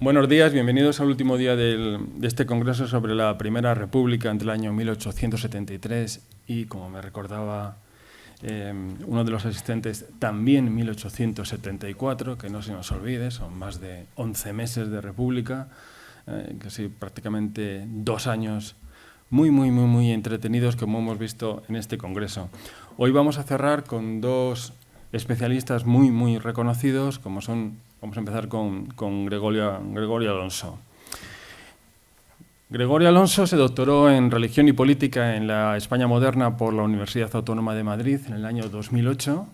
Buenos días, bienvenidos al último día de este congreso sobre la Primera República entre el año 1873 y, como me recordaba uno de los asistentes, también 1874, que no se nos olvide, son más de 11 meses de República, casi prácticamente 2 años muy entretenidos, como hemos visto en este congreso. Hoy vamos a cerrar con 2 especialistas muy reconocidos, como son, vamos a empezar con Gregorio Alonso. Gregorio Alonso se doctoró en Religión y Política en la España moderna por la Universidad Autónoma de Madrid en el año 2008.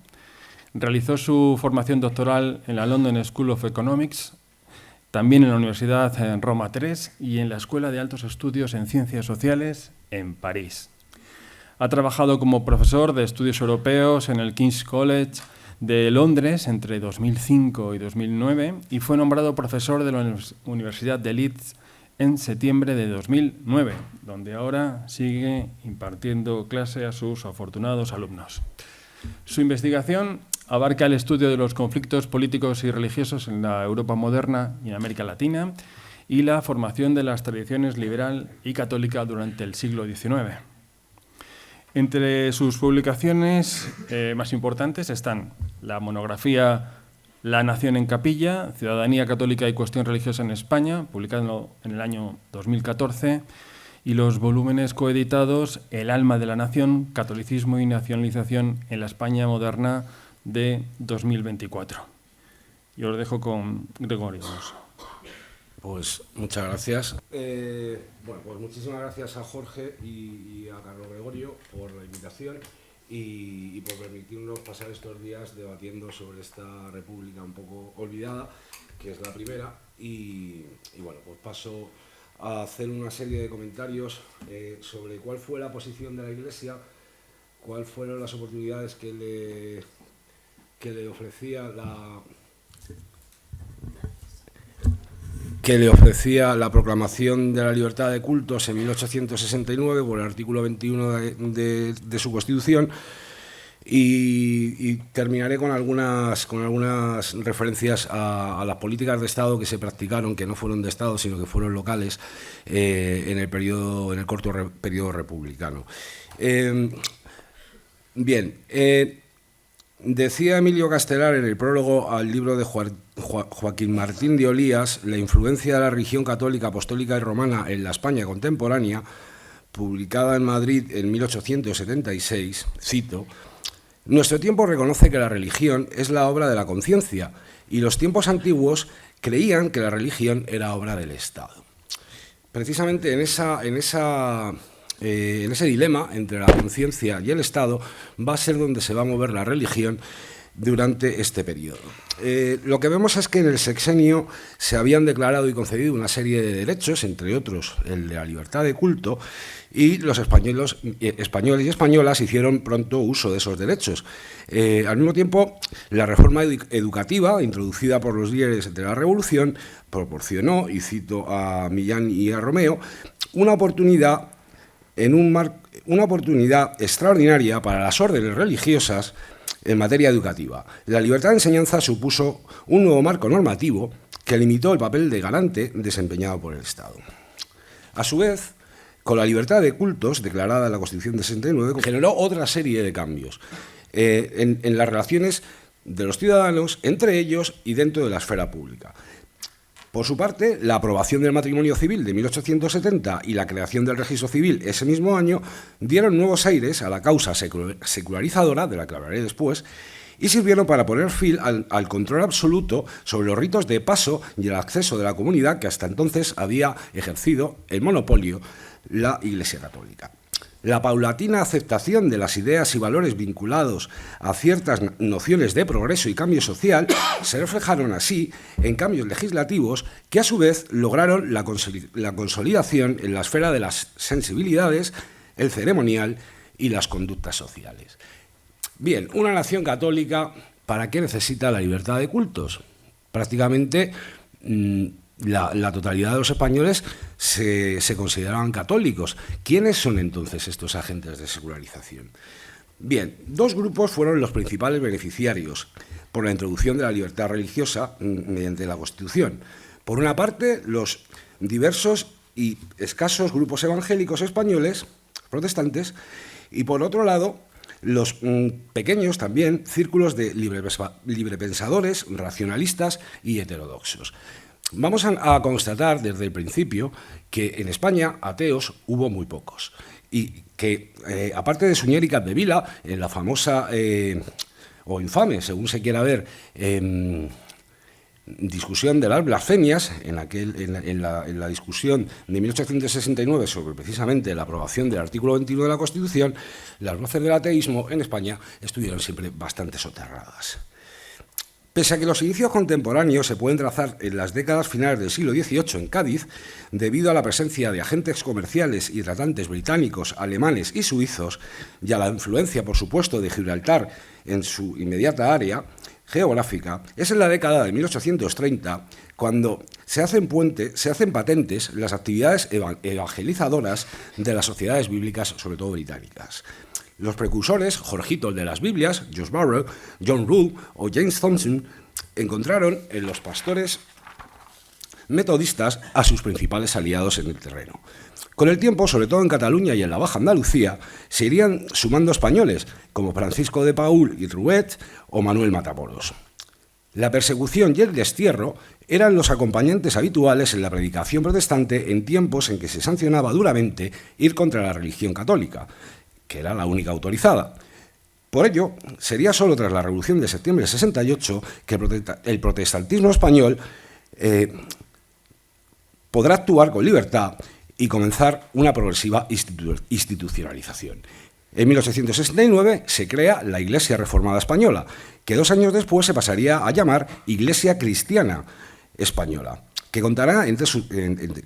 Realizó su formación doctoral en la London School of Economics, también en la Universidad Roma III y en la Escuela de Altos Estudios en Ciencias Sociales en París. Ha trabajado como profesor de estudios europeos en el King's College de Londres entre 2005 y 2009 y fue nombrado profesor de la Universidad de Leeds en septiembre de 2009, donde ahora sigue impartiendo clase a sus afortunados alumnos. Su investigación abarca el estudio de los conflictos políticos y religiosos en la Europa moderna y en América Latina y la formación de las tradiciones liberal y católica durante el siglo XIX. Entre sus publicaciones más importantes están la monografía La nación en capilla, Ciudadanía católica y cuestión religiosa en España, publicado en el año 2014, y los volúmenes coeditados El alma de la nación, catolicismo y nacionalización en la España moderna de 2024. Yo os dejo con Gregorio. Pues muchas gracias. Bueno, pues muchísimas gracias a Jorge y a Carlos Gregorio por la invitación y por permitirnos pasar estos días debatiendo sobre esta república un poco olvidada, que es la primera. Y bueno, pues paso a hacer una serie de comentarios sobre cuál fue la posición de la Iglesia, cuáles fueron las oportunidades que le ofrecía la proclamación de la libertad de cultos en 1869 por el artículo 21 de su Constitución, y terminaré con algunas referencias a las políticas de Estado que se practicaron, que no fueron de Estado, sino que fueron locales en el corto periodo republicano. Decía Emilio Castelar en el prólogo al libro de Joaquín Martín de Olías, La influencia de la religión católica, apostólica y romana en la España contemporánea, publicada en Madrid en 1876, cito: «Nuestro tiempo reconoce que la religión es la obra de la conciencia y los tiempos antiguos creían que la religión era obra del Estado». Precisamente en ese dilema entre la conciencia y el Estado va a ser donde se va a mover la religión durante este periodo. Lo que vemos es que en el sexenio se habían declarado y concedido una serie de derechos, entre otros el de la libertad de culto, y los españoles y españolas hicieron pronto uso de esos derechos. Al mismo tiempo, la reforma educativa introducida por los líderes de la Revolución proporcionó, y cito a Millán y a Romeo, una oportunidad extraordinaria para las órdenes religiosas en materia educativa. La libertad de enseñanza supuso un nuevo marco normativo que limitó el papel de garante desempeñado por el Estado. A su vez, con la libertad de cultos, declarada en la Constitución de 69, generó otra serie de cambios en las relaciones de los ciudadanos entre ellos y dentro de la esfera pública. Por su parte, la aprobación del matrimonio civil de 1870 y la creación del registro civil ese mismo año dieron nuevos aires a la causa secularizadora, de la que hablaré después, y sirvieron para poner fin al control absoluto sobre los ritos de paso y el acceso de la comunidad que hasta entonces había ejercido el monopolio la Iglesia Católica. La paulatina aceptación de las ideas y valores vinculados a ciertas nociones de progreso y cambio social se reflejaron así en cambios legislativos que a su vez lograron la consolidación en la esfera de las sensibilidades, el ceremonial y las conductas sociales. Bien, una nación católica, ¿para qué necesita la libertad de cultos? Prácticamente la totalidad de los españoles se consideraban católicos. ¿Quiénes son entonces estos agentes de secularización? Bien, 2 grupos fueron los principales beneficiarios por la introducción de la libertad religiosa mediante la Constitución. Por una parte, los diversos y escasos grupos evangélicos españoles, protestantes, y por otro lado, los pequeños también círculos de librepensadores, racionalistas y heterodoxos. Vamos a constatar desde el principio que en España ateos hubo muy pocos y que, aparte de Suñer y Capdevila, en la famosa o infame, según se quiera ver, discusión de las blasfemias, en la discusión de 1869 sobre precisamente la aprobación del artículo 21 de la Constitución, las voces del ateísmo en España estuvieron siempre bastante soterradas. Pese a que los inicios contemporáneos se pueden trazar en las décadas finales del siglo XVIII en Cádiz, debido a la presencia de agentes comerciales y tratantes británicos, alemanes y suizos, y a la influencia, por supuesto, de Gibraltar en su inmediata área geográfica, es en la década de 1830 cuando se hacen patentes las actividades evangelizadoras de las sociedades bíblicas, sobre todo británicas. Los precursores, Jorgito, el de las Biblias, Josh Barrow, John Rule o James Thompson, encontraron en los pastores metodistas a sus principales aliados en el terreno. Con el tiempo, sobre todo en Cataluña y en la Baja Andalucía, se irían sumando españoles como Francisco de Paúl y Truet o Manuel Matamoros. La persecución y el destierro eran los acompañantes habituales en la predicación protestante en tiempos en que se sancionaba duramente ir contra la religión católica, que era la única autorizada. Por ello, sería solo tras la Revolución de septiembre de 68 que el protestantismo español podrá actuar con libertad y comenzar una progresiva institucionalización. En 1869 se crea la Iglesia Reformada Española, que 2 años después se pasaría a llamar Iglesia Cristiana Española, que contará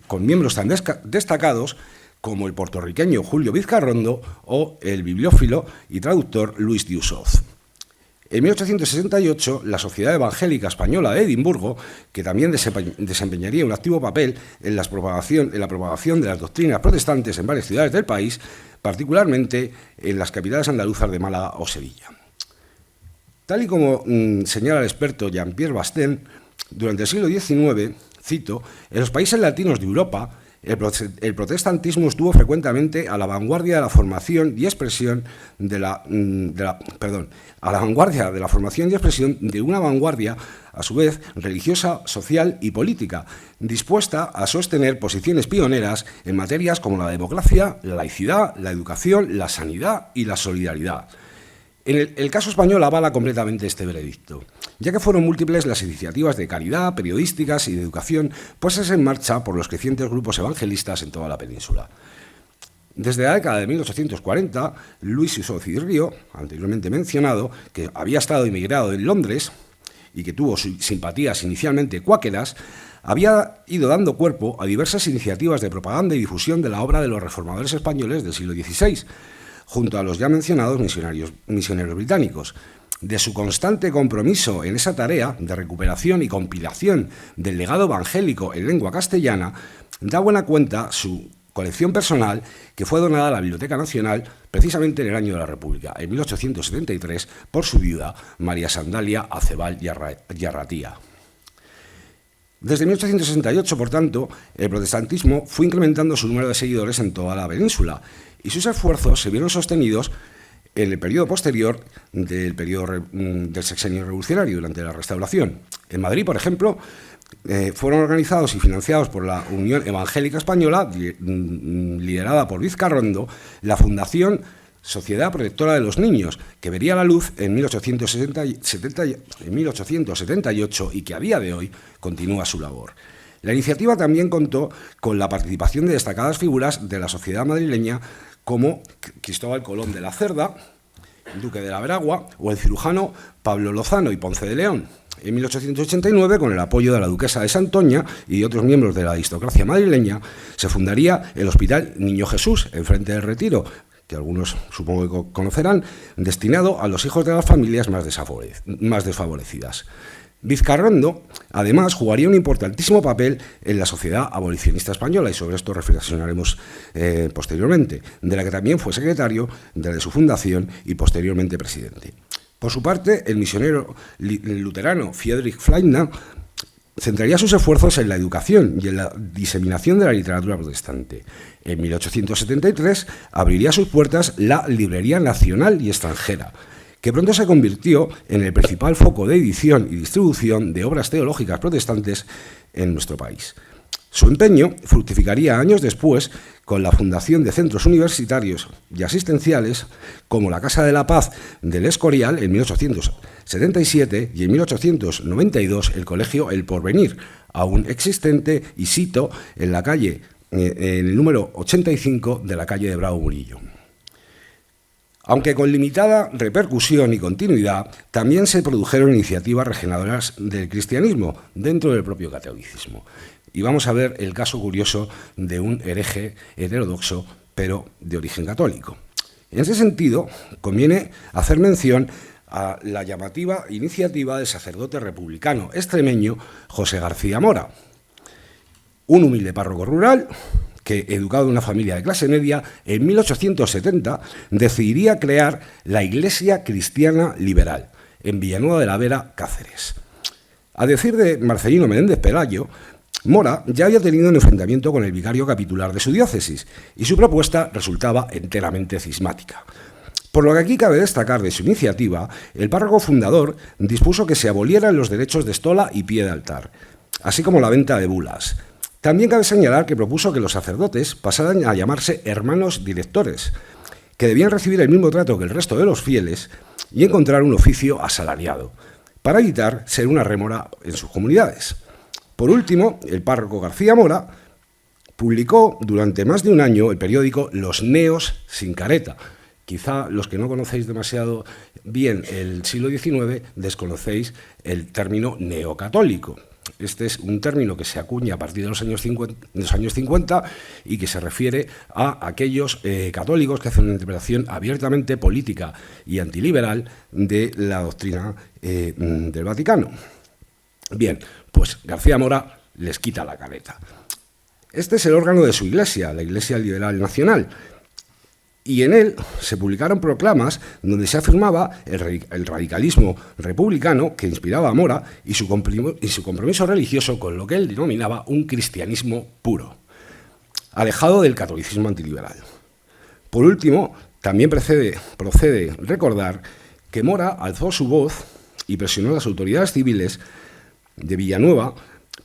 con miembros tan destacados como el puertorriqueño Julio Vizcarrondo o el bibliófilo y traductor Luis Diusoz. En 1868, la Sociedad Evangélica Española de Edimburgo, que también desempeñaría un activo papel en la propagación de las doctrinas protestantes en varias ciudades del país, particularmente en las capitales andaluzas de Málaga o Sevilla. Tal y como señala el experto Jean-Pierre Bastén, durante el siglo XIX, cito, en los países latinos de Europa, el protestantismo estuvo frecuentemente a la vanguardia de la formación y expresión de una vanguardia, a su vez, religiosa, social y política, dispuesta a sostener posiciones pioneras en materias como la democracia, la laicidad, la educación, la sanidad y la solidaridad. En el caso español avala completamente este veredicto, ya que fueron múltiples las iniciativas de caridad, periodísticas y de educación puestas en marcha por los crecientes grupos evangelistas en toda la península. Desde la década de 1840, Luis Diusoz y Río, anteriormente mencionado, que había estado emigrado en Londres y que tuvo simpatías inicialmente cuáqueras, había ido dando cuerpo a diversas iniciativas de propaganda y difusión de la obra de los reformadores españoles del siglo XVI, junto a los ya mencionados misioneros británicos. De su constante compromiso en esa tarea de recuperación y compilación del legado evangélico en lengua castellana, da buena cuenta su colección personal, que fue donada a la Biblioteca Nacional precisamente en el año de la República, en 1873, por su viuda, María Sandalia Acebal y Arratía. Desde 1868, por tanto, el protestantismo fue incrementando su número de seguidores en toda la península, y sus esfuerzos se vieron sostenidos en el periodo posterior del sexenio revolucionario, durante la Restauración. En Madrid, por ejemplo, fueron organizados y financiados por la Unión Evangélica Española, liderada por Vizcarrondo, la Fundación Sociedad Protectora de los Niños, que vería la luz en 1878 y que a día de hoy continúa su labor. La iniciativa también contó con la participación de destacadas figuras de la sociedad madrileña como Cristóbal Colón de la Cerda, el duque de la Veragua, o el cirujano Pablo Lozano y Ponce de León. En 1889, con el apoyo de la duquesa de Santoña y otros miembros de la aristocracia madrileña, se fundaría el Hospital Niño Jesús, enfrente del Retiro, que algunos supongo que conocerán, destinado a los hijos de las familias más desfavorecidas. Vizcarrondo, además, jugaría un importantísimo papel en la sociedad abolicionista española, y sobre esto reflexionaremos posteriormente, de la que también fue secretario desde su fundación y posteriormente presidente. Por su parte, el misionero luterano Friedrich Fleitner centraría sus esfuerzos en la educación y en la diseminación de la literatura protestante. En 1873 abriría sus puertas la Librería Nacional y Extranjera, que pronto se convirtió en el principal foco de edición y distribución de obras teológicas protestantes en nuestro país. Su empeño fructificaría años después con la fundación de centros universitarios y asistenciales como la Casa de la Paz del Escorial en 1877 y en 1892 el Colegio El Porvenir, aún existente y sito en la calle, en el número 85 de la calle de Bravo Murillo. Aunque con limitada repercusión y continuidad, también se produjeron iniciativas regeneradoras del cristianismo dentro del propio catolicismo. Y vamos a ver el caso curioso de un hereje heterodoxo, pero de origen católico. En ese sentido, conviene hacer mención a la llamativa iniciativa del sacerdote republicano extremeño José García Mora, un humilde párroco rural que, educado en una familia de clase media, en 1870 decidiría crear la Iglesia Cristiana Liberal en Villanueva de la Vera, Cáceres. A decir de Marcelino Menéndez Pelayo, Mora ya había tenido un enfrentamiento con el vicario capitular de su diócesis y su propuesta resultaba enteramente cismática. Por lo que aquí cabe destacar de su iniciativa, el párroco fundador dispuso que se abolieran los derechos de estola y pie de altar, así como la venta de bulas. También cabe señalar que propuso que los sacerdotes pasaran a llamarse hermanos directores, que debían recibir el mismo trato que el resto de los fieles y encontrar un oficio asalariado, para evitar ser una rémora en sus comunidades. Por último, el párroco García Mora publicó durante más de un año el periódico Los Neos sin careta. Quizá los que no conocéis demasiado bien el siglo XIX desconocéis el término neocatólico. Este es un término que se acuña a partir de los años 50 y que se refiere a aquellos católicos que hacen una interpretación abiertamente política y antiliberal de la doctrina del Vaticano. Bien, pues García Mora les quita la careta. Este es el órgano de su iglesia, la Iglesia Liberal Nacional, y en él se publicaron proclamas donde se afirmaba el radicalismo republicano que inspiraba a Mora y su compromiso religioso con lo que él denominaba un cristianismo puro, alejado del catolicismo antiliberal. Por último, también procede recordar que Mora alzó su voz y presionó a las autoridades civiles de Villanueva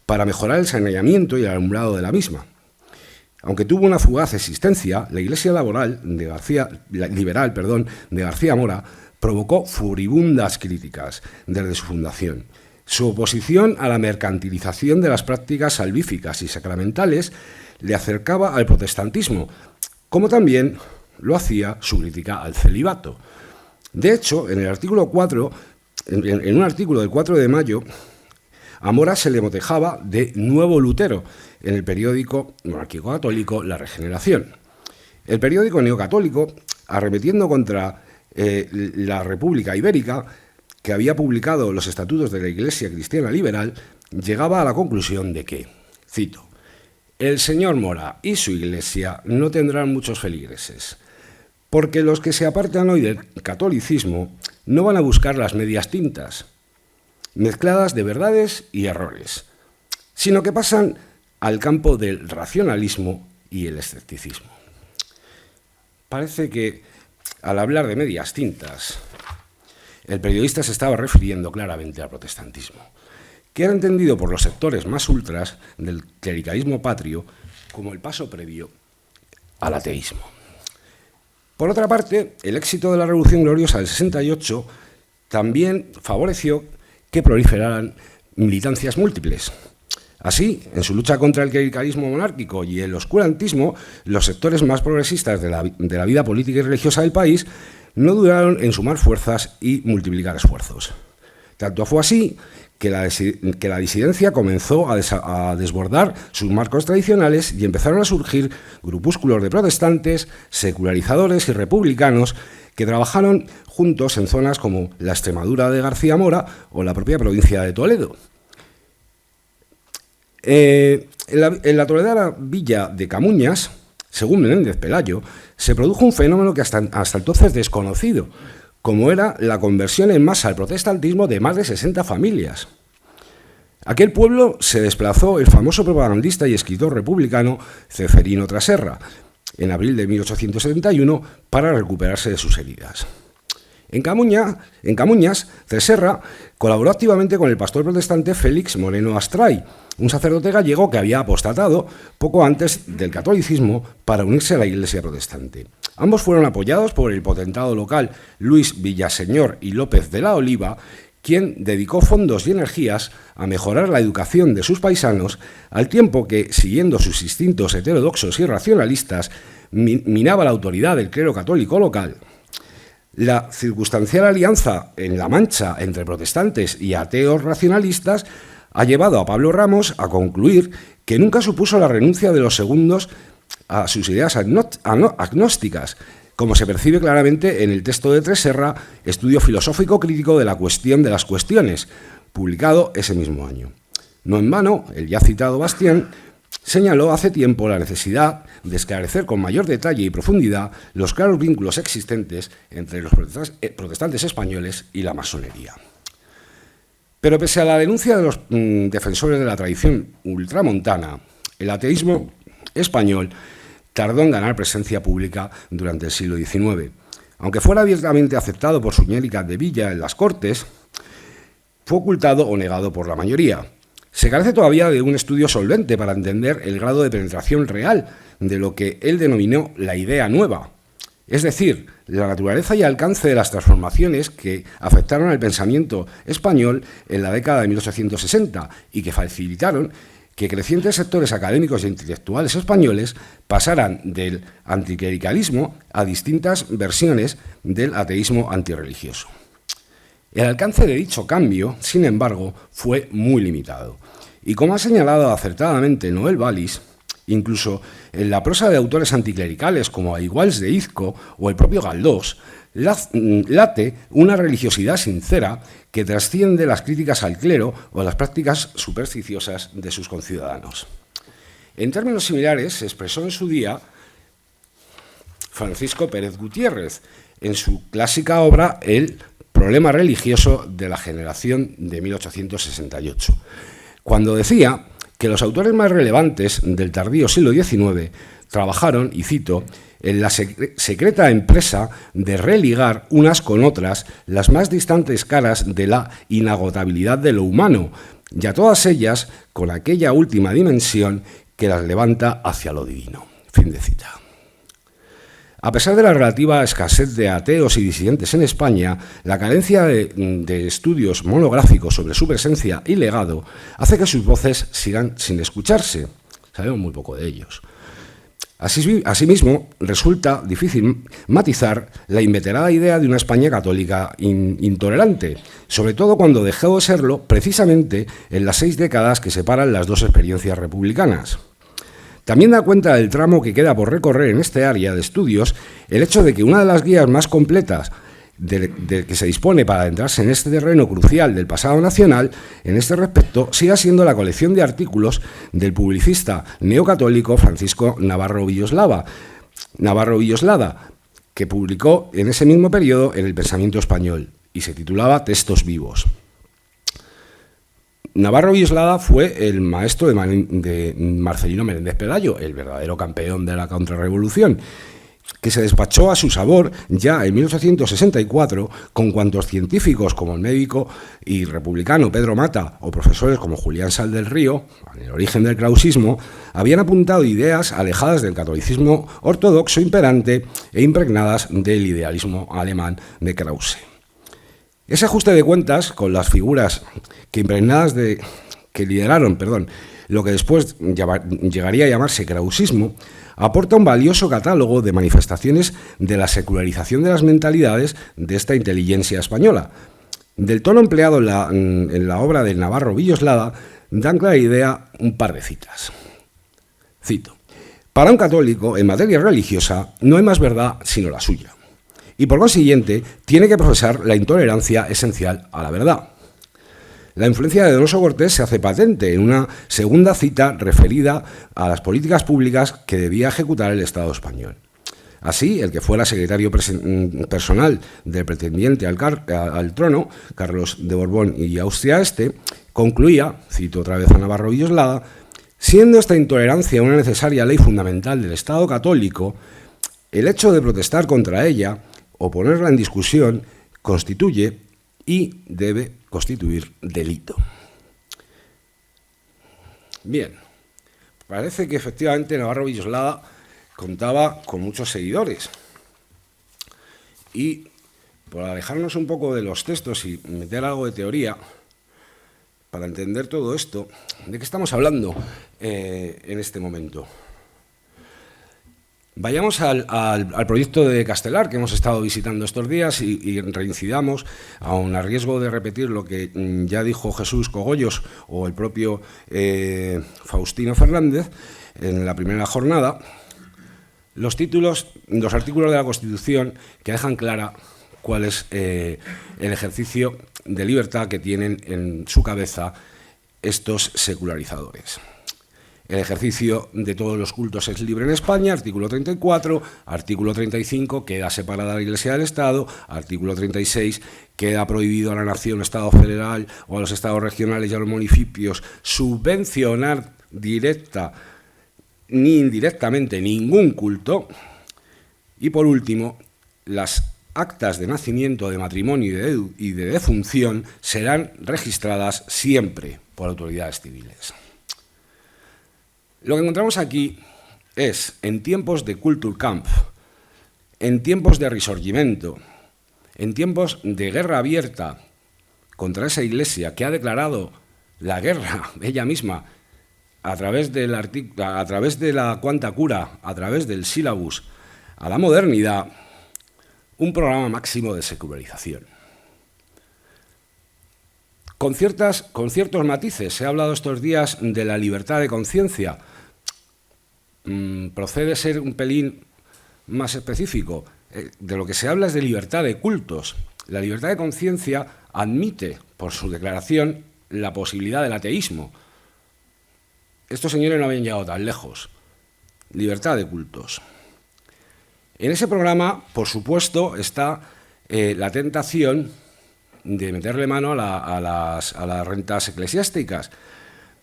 para mejorar el saneamiento y el alumbrado de la misma. Aunque tuvo una fugaz existencia, la Iglesia liberal de García Mora provocó furibundas críticas desde su fundación. Su oposición a la mercantilización de las prácticas salvíficas y sacramentales le acercaba al protestantismo, como también lo hacía su crítica al celibato. De hecho, en un artículo del 4 de mayo, a Mora se le motejaba de nuevo Lutero en el periódico monárquico-católico La Regeneración. El periódico neocatólico, arremetiendo contra la República Ibérica, que había publicado los estatutos de la Iglesia Cristiana Liberal, llegaba a la conclusión de que, cito, «El señor Mora y su Iglesia no tendrán muchos feligreses, porque los que se apartan hoy del catolicismo no van a buscar las medias tintas, mezcladas de verdades y errores, sino que pasan al campo del racionalismo y el escepticismo». Parece que, al hablar de medias tintas, el periodista se estaba refiriendo claramente al protestantismo, que era entendido por los sectores más ultras del clericalismo patrio como el paso previo al ateísmo. Por otra parte, el éxito de la Revolución Gloriosa del 68 también favoreció que proliferaran militancias múltiples. Así, en su lucha contra el clericalismo monárquico y el oscurantismo, los sectores más progresistas de la vida política y religiosa del país no dudaron en sumar fuerzas y multiplicar esfuerzos. Tanto fue así que la disidencia comenzó a desbordar sus marcos tradicionales y empezaron a surgir grupúsculos de protestantes, secularizadores y republicanos que trabajaron juntos en zonas como la Extremadura de García Mora o la propia provincia de Toledo. En la toledana villa de Camuñas, según Menéndez Pelayo, se produjo un fenómeno que hasta entonces desconocido, como era la conversión en masa al protestantismo de más de 60 familias. Aquel pueblo se desplazó el famoso propagandista y escritor republicano Ceferino Traserra en abril de 1871 para recuperarse de sus heridas. En Camuñas, Traserra colaboró activamente con el pastor protestante Félix Moreno Astray, un sacerdote gallego que había apostatado poco antes del catolicismo para unirse a la Iglesia protestante. Ambos fueron apoyados por el potentado local Luis Villaseñor y López de la Oliva, quien dedicó fondos y energías a mejorar la educación de sus paisanos, al tiempo que, siguiendo sus instintos heterodoxos y racionalistas, minaba la autoridad del clero católico local. La circunstancial alianza en La Mancha entre protestantes y ateos racionalistas ha llevado a Pablo Ramos a concluir que nunca supuso la renuncia de los segundos a sus ideas agnósticas, como se percibe claramente en el texto de Traserra, Estudio filosófico crítico de la cuestión de las cuestiones, publicado ese mismo año. No en vano, el ya citado Bastián señaló hace tiempo la necesidad de esclarecer con mayor detalle y profundidad los claros vínculos existentes entre los protestantes españoles y la masonería. Pero pese a la denuncia de los defensores de la tradición ultramontana, el ateísmo español tardó en ganar presencia pública durante el siglo XIX. Aunque fuera abiertamente aceptado por Suñer y Capdevila en las Cortes, fue ocultado o negado por la mayoría. Se carece todavía de un estudio solvente para entender el grado de penetración real de lo que él denominó la idea nueva, es decir, la naturaleza y alcance de las transformaciones que afectaron al pensamiento español en la década de 1860 y que facilitaron que crecientes sectores académicos e intelectuales españoles pasaran del anticlericalismo a distintas versiones del ateísmo antirreligioso. El alcance de dicho cambio, sin embargo, fue muy limitado. Y como ha señalado acertadamente Noel Wallis, incluso en la prosa de autores anticlericales como Aiguals de Izco o el propio Galdós, late una religiosidad sincera que trasciende las críticas al clero o las prácticas supersticiosas de sus conciudadanos. En términos similares se expresó en su día Francisco Pérez Gutiérrez en su clásica obra El problema religioso de la generación de 1868, cuando decía que los autores más relevantes del tardío siglo XIX trabajaron, y cito, en la secreta empresa de religar unas con otras las más distantes caras de la inagotabilidad de lo humano, y a todas ellas con aquella última dimensión que las levanta hacia lo divino. Fin de cita. A pesar de la relativa escasez de ateos y disidentes en España, la carencia de estudios monográficos sobre su presencia y legado hace que sus voces sigan sin escucharse. Sabemos muy poco de ellos. Asimismo, resulta difícil matizar la inveterada idea de una España católica intolerante, sobre todo cuando dejó de serlo precisamente en las 6 décadas que separan las dos experiencias republicanas. También da cuenta del tramo que queda por recorrer en este área de estudios el hecho de que una de las guías más completas de que se dispone para adentrarse en este terreno crucial del pasado nacional, en este respecto, siga siendo la colección de artículos del publicista neocatólico Francisco Navarro Villoslada, que publicó en ese mismo periodo en El Pensamiento Español y se titulaba Textos Vivos. Navarro Villoslada fue el maestro de Marcelino Menéndez Pelayo, el verdadero campeón de la contrarrevolución, que se despachó a su sabor ya en 1864 con cuantos científicos como el médico y republicano Pedro Mata o profesores como Julián Sal del Río, en el origen del krausismo, habían apuntado ideas alejadas del catolicismo ortodoxo imperante e impregnadas del idealismo alemán de Krause. Ese ajuste de cuentas con las figuras que lideraron lo que después llegaría a llamarse krausismo, aporta un valioso catálogo de manifestaciones de la secularización de las mentalidades de esta inteligencia española. Del tono empleado en la obra de Navarro Villoslada dan clara idea un par de citas. Cito: para un católico, en materia religiosa, no hay más verdad sino la suya, y por consiguiente tiene que profesar la intolerancia esencial a la verdad. La influencia de Donoso Cortés se hace patente en una segunda cita referida a las políticas públicas que debía ejecutar el Estado español. Así, el que fuera secretario personal del pretendiente al trono, Carlos de Borbón y Austria Este, Concluía, cito otra vez a Navarro Villoslada, siendo esta intolerancia una necesaria ley fundamental del Estado católico, el hecho de protestar contra ella o ponerla en discusión constituye y debe constituir delito. Bien, parece que efectivamente Navarro Villoslada contaba con muchos seguidores. Y por alejarnos un poco de los textos y meter algo de teoría, para entender todo esto, ¿de qué estamos hablando en este momento? Vayamos al proyecto de Castelar, que hemos estado visitando estos días, y reincidamos, aun a riesgo de repetir lo que ya dijo Jesús Cogollos o el propio Faustino Fernández en la primera jornada, los artículos de la Constitución que dejan clara cuál es el ejercicio de libertad que tienen en su cabeza estos secularizadores. El ejercicio de todos los cultos es libre en España, artículo 34, artículo 35, queda separada la Iglesia del Estado, artículo 36, queda prohibido a la nación, Estado federal o a los estados regionales y a los municipios subvencionar directa ni indirectamente ningún culto. Y por último, las actas de nacimiento, de matrimonio y de defunción serán registradas siempre por autoridades civiles. Lo que encontramos aquí es, en tiempos de Kulturkampf, en tiempos de Risorgimento, en tiempos de guerra abierta contra esa Iglesia que ha declarado la guerra ella misma a través de la Quanta Cura, a través del sílabus, a la modernidad, un programa máximo de secularización. Con ciertos matices. Se ha hablado estos días de la libertad de conciencia. Procede ser un pelín más específico. De lo que se habla es de libertad de cultos. La libertad de conciencia admite, por su declaración, la posibilidad del ateísmo. Estos señores no habían llegado tan lejos. Libertad de cultos. En ese programa, por supuesto, está la tentación de meterle mano a las rentas eclesiásticas,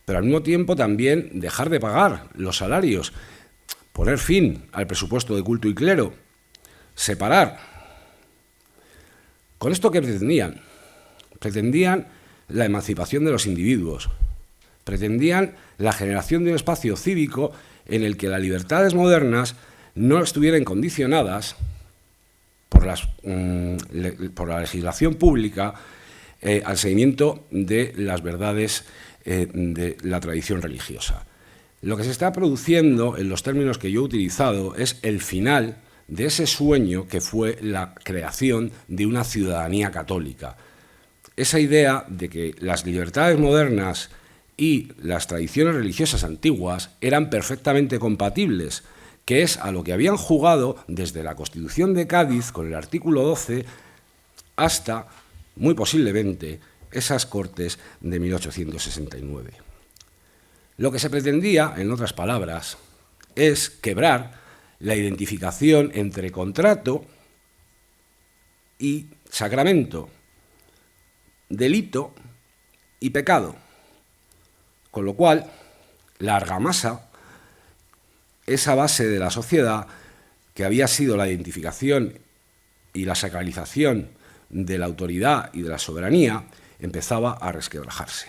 pero al mismo tiempo también dejar de pagar los salarios, poner fin al presupuesto de culto y clero, separar. ¿Con esto qué pretendían? Pretendían la emancipación de los individuos, pretendían la generación de un espacio cívico en el que las libertades modernas no estuvieran condicionadas por la legislación pública al seguimiento de las verdades de la tradición religiosa. Lo que se está produciendo, en los términos que yo he utilizado, es el final de ese sueño que fue la creación de una ciudadanía católica. Esa idea de que las libertades modernas y las tradiciones religiosas antiguas eran perfectamente compatibles, que es a lo que habían jugado desde la Constitución de Cádiz, con el artículo 12, hasta, muy posiblemente, esas Cortes de 1869. Lo que se pretendía, en otras palabras, es quebrar la identificación entre contrato y sacramento, delito y pecado, con lo cual la argamasa, esa base de la sociedad que había sido la identificación y la sacralización de la autoridad y de la soberanía, empezaba a resquebrajarse.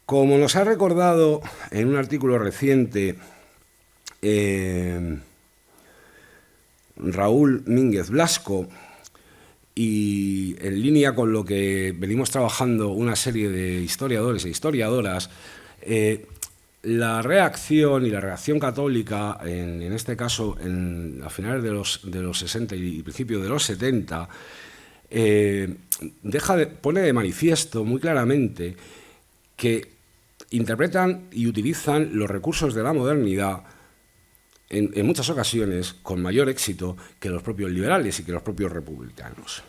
Como nos ha recordado en un artículo reciente Raúl Mínguez Blasco, y en línea con lo que venimos trabajando una serie de historiadores e historiadoras, la reacción y la reacción católica, en este caso a finales de los 60 y principios de los 70, pone de manifiesto muy claramente que interpretan y utilizan los recursos de la modernidad en muchas ocasiones con mayor éxito que los propios liberales y que los propios republicanos.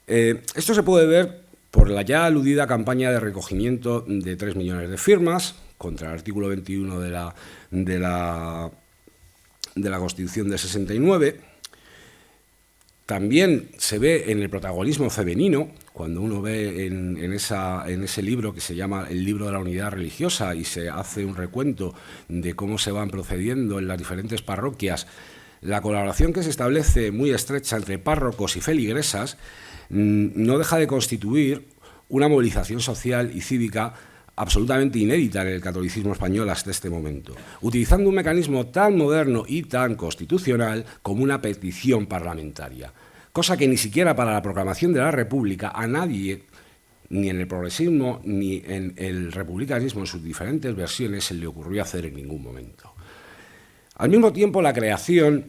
Esto se puede ver por la ya aludida campaña de recogimiento de 3 millones de firmas contra el artículo 21 de la Constitución del 69, también se ve en el protagonismo femenino, cuando uno ve en ese libro que se llama El libro de la unidad religiosa y se hace un recuento de cómo se van procediendo en las diferentes parroquias, la colaboración que se establece muy estrecha entre párrocos y feligresas no deja de constituir una movilización social y cívica absolutamente inédita en el catolicismo español hasta este momento, utilizando un mecanismo tan moderno y tan constitucional como una petición parlamentaria, cosa que ni siquiera para la proclamación de la República a nadie, ni en el progresismo ni en el republicanismo en sus diferentes versiones, se le ocurrió hacer en ningún momento. Al mismo tiempo, la creación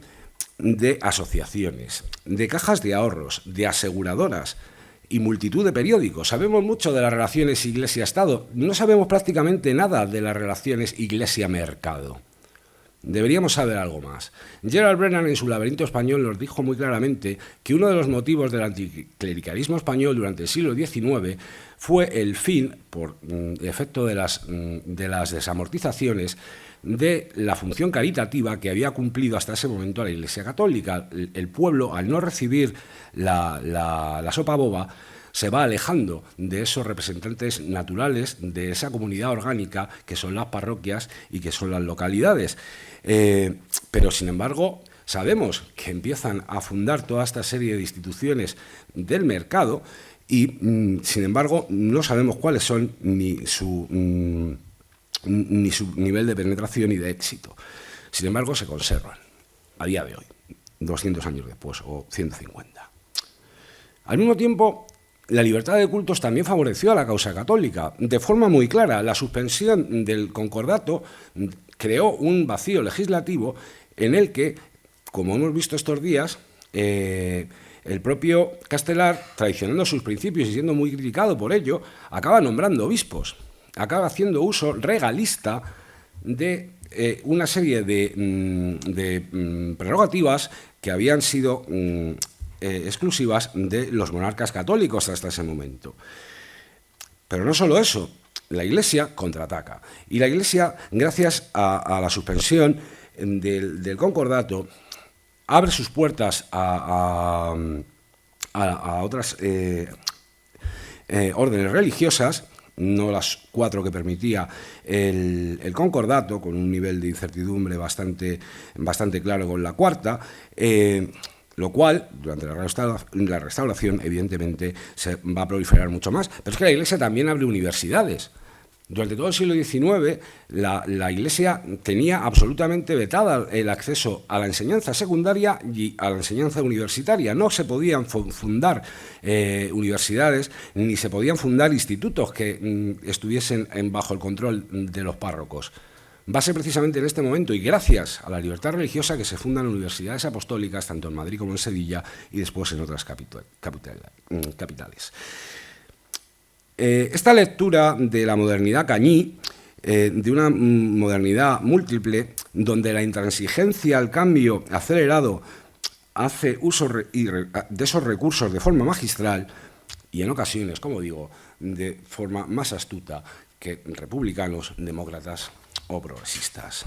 de asociaciones, de cajas de ahorros, de aseguradoras y multitud de periódicos. Sabemos mucho de las relaciones Iglesia-Estado, no sabemos prácticamente nada de las relaciones Iglesia-Mercado. Deberíamos saber algo más. Gerald Brennan, en su Laberinto Español, nos dijo muy claramente que uno de los motivos del anticlericalismo español durante el siglo XIX fue el fin, por efecto de las desamortizaciones, de la función caritativa que había cumplido hasta ese momento la Iglesia Católica. El pueblo, al no recibir la sopa boba, se va alejando de esos representantes naturales de esa comunidad orgánica que son las parroquias y que son las localidades. Pero, sin embargo, sabemos que empiezan a fundar toda esta serie de instituciones del mercado y, sin embargo, no sabemos cuáles son ni su nivel de penetración y de éxito. Sin embargo, se conservan a día de hoy, 200 años después o 150. Al mismo tiempo, la libertad de cultos también favoreció a la causa católica. De forma muy clara, la suspensión del concordato creó un vacío legislativo en el que, como hemos visto estos días, el propio Castelar, traicionando sus principios y siendo muy criticado por ello, acaba nombrando obispos, acaba haciendo uso regalista de una serie de prerrogativas que habían sido exclusivas de los monarcas católicos hasta ese momento. Pero no solo eso, la Iglesia contraataca. Y la Iglesia, gracias a la suspensión del concordato, abre sus puertas a otras órdenes religiosas, no las 4 que permitía el concordato, con un nivel de incertidumbre bastante claro con la cuarta, lo cual, durante la restauración, evidentemente, se va a proliferar mucho más. Pero es que la Iglesia también abre universidades. Durante todo el siglo XIX, la Iglesia tenía absolutamente vetada el acceso a la enseñanza secundaria y a la enseñanza universitaria. No se podían fundar universidades ni se podían fundar institutos que estuviesen bajo el control de los párrocos. Va a ser precisamente en este momento y gracias a la libertad religiosa que se fundan universidades apostólicas tanto en Madrid como en Sevilla y después en otras capitales. Esta lectura de la modernidad cañí, de una modernidad múltiple, donde la intransigencia al cambio acelerado hace uso de esos recursos de forma magistral y en ocasiones, como digo, de forma más astuta que republicanos, demócratas o progresistas.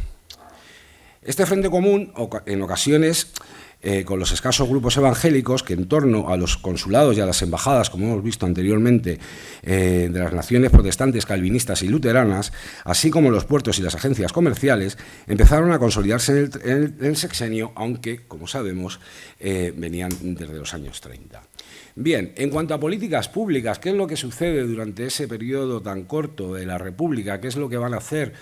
Este frente común, en ocasiones, con los escasos grupos evangélicos que en torno a los consulados y a las embajadas, como hemos visto anteriormente, de las naciones protestantes, calvinistas y luteranas, así como los puertos y las agencias comerciales, empezaron a consolidarse en el sexenio, aunque, como sabemos, venían desde los años 30. Bien, en cuanto a políticas públicas, ¿qué es lo que sucede durante ese periodo tan corto de la República? ¿Qué es lo que van a hacer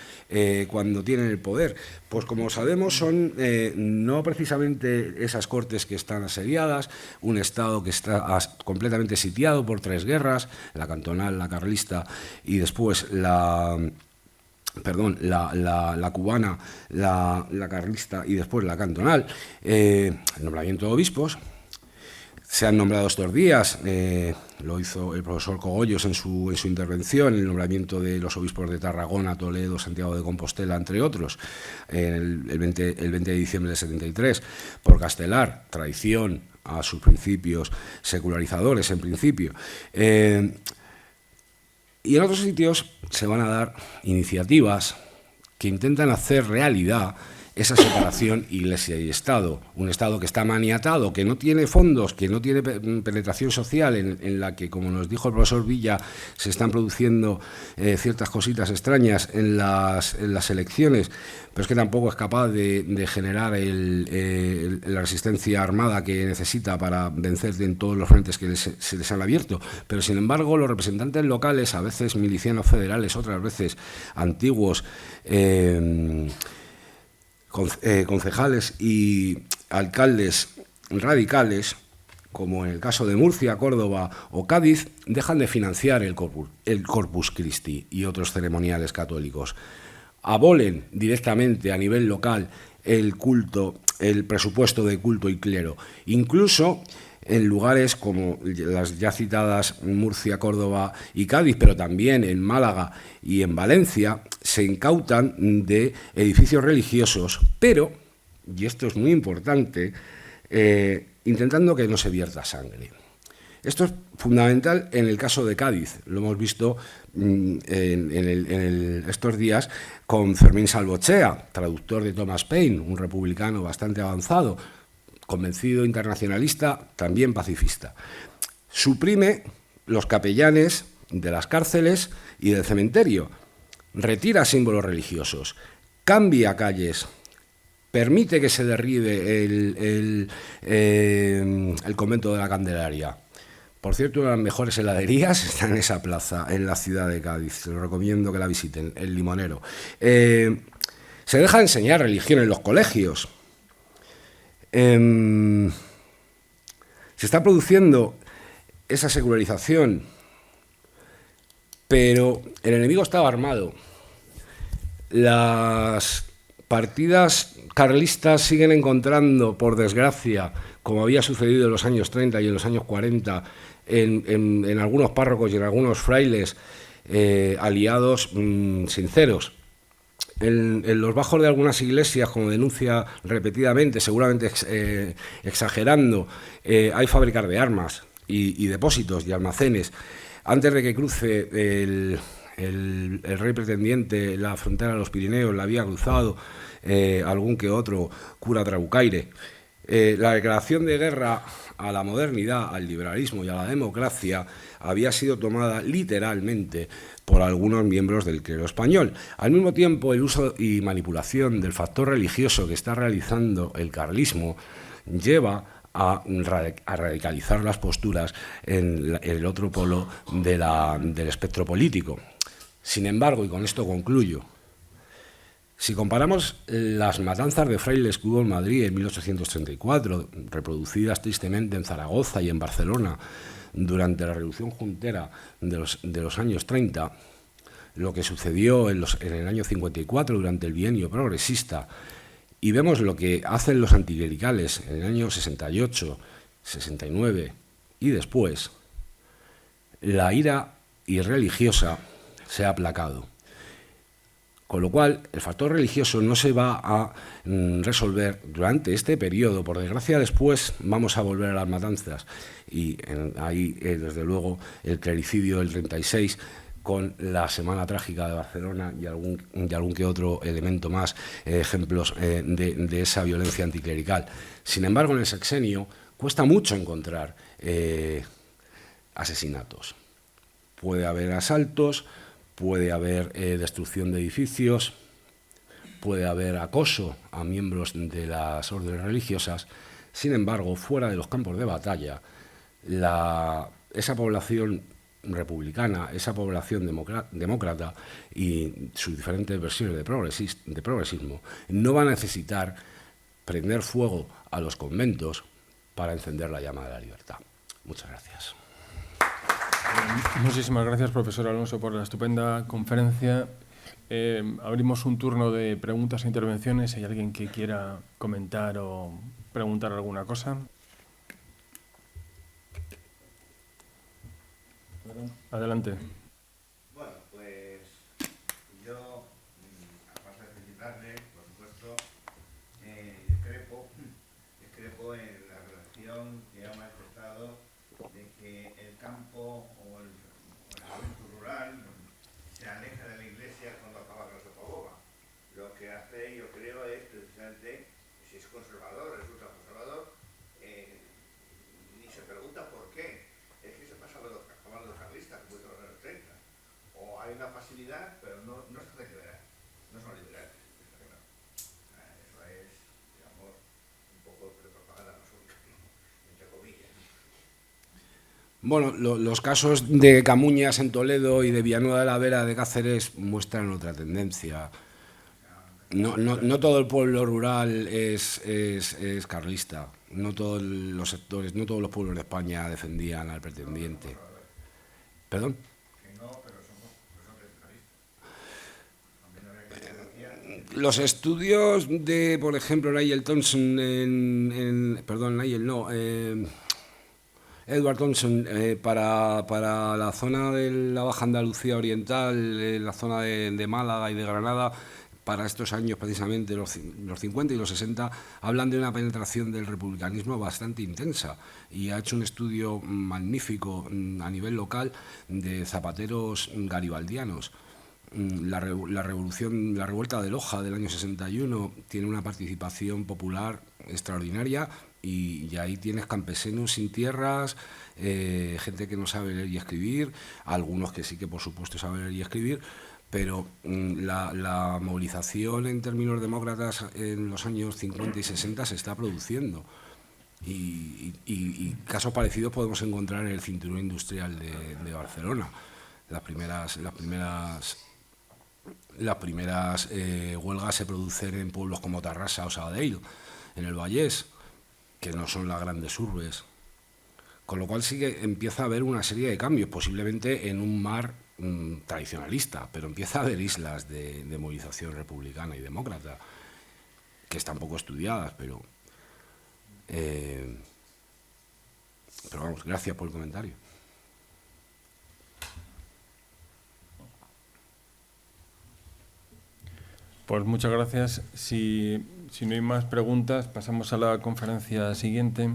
cuando tienen el poder? Pues como sabemos son no precisamente esas cortes que están asediadas, un Estado que está completamente sitiado por 3 guerras, la cantonal, la carlista y después la cubana, la carlista y después la cantonal, el nombramiento de obispos. Se han nombrado estos días, lo hizo el profesor Cogollos en su intervención, el nombramiento de los obispos de Tarragona, Toledo, Santiago de Compostela, entre otros, el 20 de diciembre del 73, por Castelar, traición a sus principios secularizadores en principio. Y en otros sitios se van a dar iniciativas que intentan hacer realidad esa separación Iglesia y Estado. Un Estado que está maniatado, que no tiene fondos, que no tiene penetración social, en la que, como nos dijo el profesor Villa, se están produciendo ciertas cositas extrañas en las elecciones, pero es que tampoco es capaz de generar la resistencia armada que necesita para vencer en todos los frentes que se les han abierto. Pero, sin embargo, los representantes locales, a veces milicianos federales, otras veces antiguos concejales y alcaldes radicales, como en el caso de Murcia, Córdoba o Cádiz, dejan de financiar el Corpus Christi y otros ceremoniales católicos. Abolen directamente a nivel local el culto, el presupuesto de culto y clero. Incluso en lugares como las ya citadas Murcia, Córdoba y Cádiz, pero también en Málaga y en Valencia, se incautan de edificios religiosos, pero, y esto es muy importante, intentando que no se vierta sangre. Esto es fundamental en el caso de Cádiz. Lo hemos visto estos días con Fermín Salvochea, traductor de Thomas Paine, un republicano bastante avanzado, convencido internacionalista, también pacifista. Suprime los capellanes de las cárceles y del cementerio, retira símbolos religiosos, cambia calles, permite que se derribe el convento de la Candelaria. Por cierto, una de las mejores heladerías está en esa plaza, en la ciudad de Cádiz. Les recomiendo que la visiten, El Limonero. Se deja de enseñar religión en los colegios. Se está produciendo esa secularización, pero el enemigo estaba armado. Las partidas carlistas siguen encontrando, por desgracia, como había sucedido en los años 30 y en los años 40, en algunos párrocos y en algunos frailes, aliados sinceros. En los bajos de algunas iglesias, como denuncia repetidamente, seguramente exagerando, hay fábricas de armas y depósitos y almacenes. Antes de que cruce el rey pretendiente la frontera de los Pirineos, la había cruzado algún que otro cura trabucaire. La declaración de guerra a la modernidad, al liberalismo y a la democracia había sido tomada literalmente por algunos miembros del clero español. Al mismo tiempo, el uso y manipulación del factor religioso que está realizando el carlismo lleva a radicalizar las posturas en el otro polo del espectro político. Sin embargo, y con esto concluyo, si comparamos las matanzas de frailes que hubo en Madrid en 1834, reproducidas tristemente en Zaragoza y en Barcelona durante la Revolución Juntera de los años 30, lo que sucedió en el año 54 durante el bienio progresista, y vemos lo que hacen los anticlericales en el año 68, 69 y después, la ira irreligiosa se ha aplacado. Con lo cual, el factor religioso no se va a resolver durante este periodo. Por desgracia, después vamos a volver a las matanzas. Y ahí, desde luego, el clericidio del 36, con la Semana Trágica de Barcelona y algún que otro elemento más, ejemplos de esa violencia anticlerical. Sin embargo, en el sexenio cuesta mucho encontrar asesinatos. Puede haber asaltos, puede haber destrucción de edificios, puede haber acoso a miembros de las órdenes religiosas. Sin embargo, fuera de los campos de batalla, esa población republicana, esa población demócrata y sus diferentes versiones de progresismo no va a necesitar prender fuego a los conventos para encender la llama de la libertad. Muchas gracias. Muchísimas gracias, profesor Alonso, por la estupenda conferencia. Abrimos un turno de preguntas e intervenciones. ¿Hay alguien que quiera comentar o preguntar alguna cosa? Adelante. Bueno, pues yo, aparte de felicitarle, por supuesto, discrepo en la relación que ha manifestado de que el campo o el ámbito rural se aleja de la iglesia cuando acaba con la sopa boba. Lo que hace, yo creo, es precisamente gente, si es conservador, es ultraconservador, ni se pregunta por qué. Es que se pasa a los carlistas, como en los 30. O hay una facilidad, pero no es liberal, no son liberales. Eso es, digamos, un poco de propaganda masónica, entre comillas. Bueno, los casos de Camuñas en Toledo y de Villanueva de la Vera de Cáceres muestran otra tendencia. No todo el pueblo rural es carlista. No todos los sectores, no todos los pueblos de España defendían al pretendiente. ¿Perdón? Los estudios de, por ejemplo, Nigel Thompson Edward Thompson para la zona de la Baja Andalucía Oriental, la zona de Málaga y de Granada, para estos años precisamente, los 50 y los 60, hablan de una penetración del republicanismo bastante intensa, y ha hecho un estudio magnífico a nivel local de zapateros garibaldianos. La revuelta de Loja del año 61 tiene una participación popular extraordinaria, y ahí tienes campesinos sin tierras, gente que no sabe leer y escribir, algunos que sí que por supuesto saben leer y escribir, pero la movilización en términos demócratas en los años 50 y 60 se está produciendo. Y casos parecidos podemos encontrar en el cinturón industrial de Barcelona. Las primeras huelgas se producen en pueblos como Tarrasa o Sabadell, en el Vallès, que no son las grandes urbes. Con lo cual sí que empieza a haber una serie de cambios, posiblemente en un mar tradicionalista, pero empieza a haber islas de movilización republicana y demócrata, que están poco estudiadas, pero vamos, gracias por el comentario. Pues muchas gracias. Si no hay más preguntas, pasamos a la conferencia siguiente.